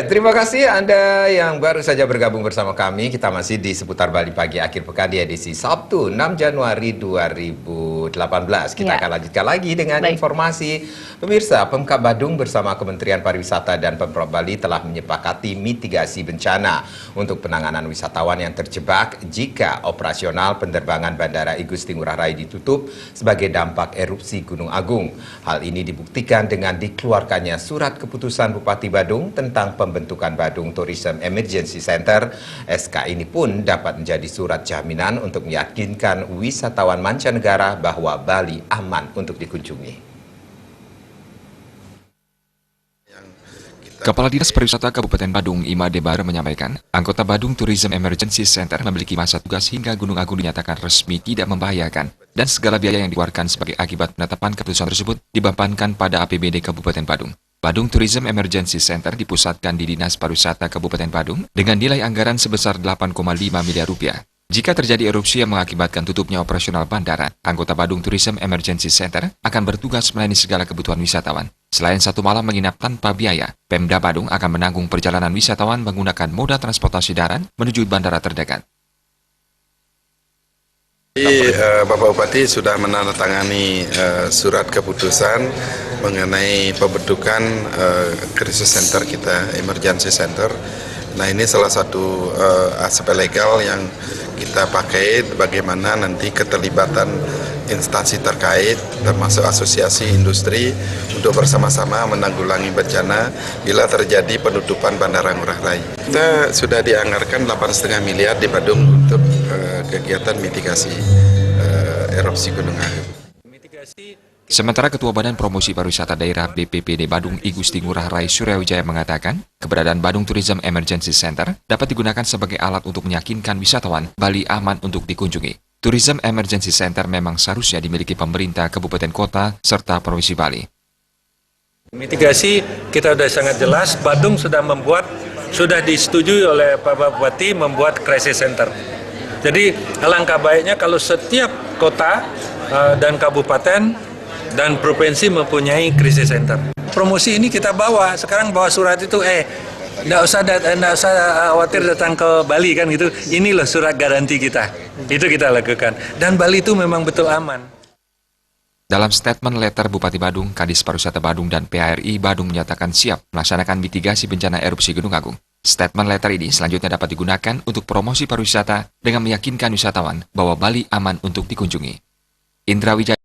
terima kasih Anda yang baru saja bergabung bersama kami. Kita masih di seputar Bali Pagi akhir pekan di edisi Sabtu 6 Januari 2018. Kita akan lanjutkan lagi dengan informasi. Pemirsa, Pemkab Badung bersama Kementerian Pariwisata dan Pemprov Bali telah menyepakati mitigasi bencana untuk penanganan wisatawan yang terjebak jika operasional penerbangan Bandara I Gusti Ngurah Rai ditutup sebagai dampak erupsi Gunung Agung. Hal ini dibuktikan dengan dikeluarkannya surat keputusan Bupati Badung tentang pembentukan Badung Tourism Emergency Center. SK ini pun dapat menjadi surat jaminan untuk meyakinkan wisatawan mancanegara bahwa Bali aman untuk dikunjungi. Kepala Dinas Pariwisata Kabupaten Badung, Ima Debar, menyampaikan, anggota Badung Tourism Emergency Center memiliki masa tugas hingga Gunung Agung dinyatakan resmi tidak membahayakan, dan segala biaya yang dikeluarkan sebagai akibat penetapan keputusan tersebut dibebankan pada APBD Kabupaten Badung. Badung Tourism Emergency Center dipusatkan di Dinas Pariwisata Kabupaten Badung dengan nilai anggaran sebesar 8,5 miliar rupiah. Jika terjadi erupsi yang mengakibatkan tutupnya operasional bandara, anggota Badung Tourism Emergency Center akan bertugas melayani segala kebutuhan wisatawan. Selain 1 malam menginap tanpa biaya, Pemda Badung akan menanggung perjalanan wisatawan menggunakan moda transportasi darat menuju bandara terdekat. Bapak Bupati sudah menandatangani surat keputusan mengenai pembentukan krisis center kita, emergency center. Nah, ini salah satu aspek legal yang kita pakai bagaimana nanti keterlibatan instansi terkait termasuk asosiasi industri untuk bersama-sama menanggulangi bencana bila terjadi penutupan Bandara Ngurah Rai. Kita sudah dianggarkan 8,5 miliar di Badung untuk kegiatan mitigasi erupsi Gunung Agung. Sementara Ketua Badan Promosi Pariwisata Daerah BPPD Badung I Gusti Ngurah Rai Suryawijaya mengatakan, keberadaan Badung Tourism Emergency Center dapat digunakan sebagai alat untuk meyakinkan wisatawan Bali aman untuk dikunjungi. Tourism Emergency Center memang seharusnya dimiliki pemerintah kabupaten kota serta provinsi Bali. Mitigasi kita sudah sangat jelas, Badung sudah disetujui oleh Pak Bupati membuat crisis center. Jadi alangkah baiknya kalau setiap kota dan kabupaten dan provinsi mempunyai krisis center. Promosi ini kita bawa, sekarang bawa surat itu, nggak usah khawatir datang ke Bali kan gitu. Ini loh surat garansi kita, itu kita lakukan. Dan Bali itu memang betul aman. Dalam statement letter Bupati Badung, Kadis Pariwisata Badung dan PARI Badung menyatakan siap melaksanakan mitigasi bencana erupsi Gunung Agung. Statement letter ini selanjutnya dapat digunakan untuk promosi pariwisata dengan meyakinkan wisatawan bahwa Bali aman untuk dikunjungi. Indra Wijaya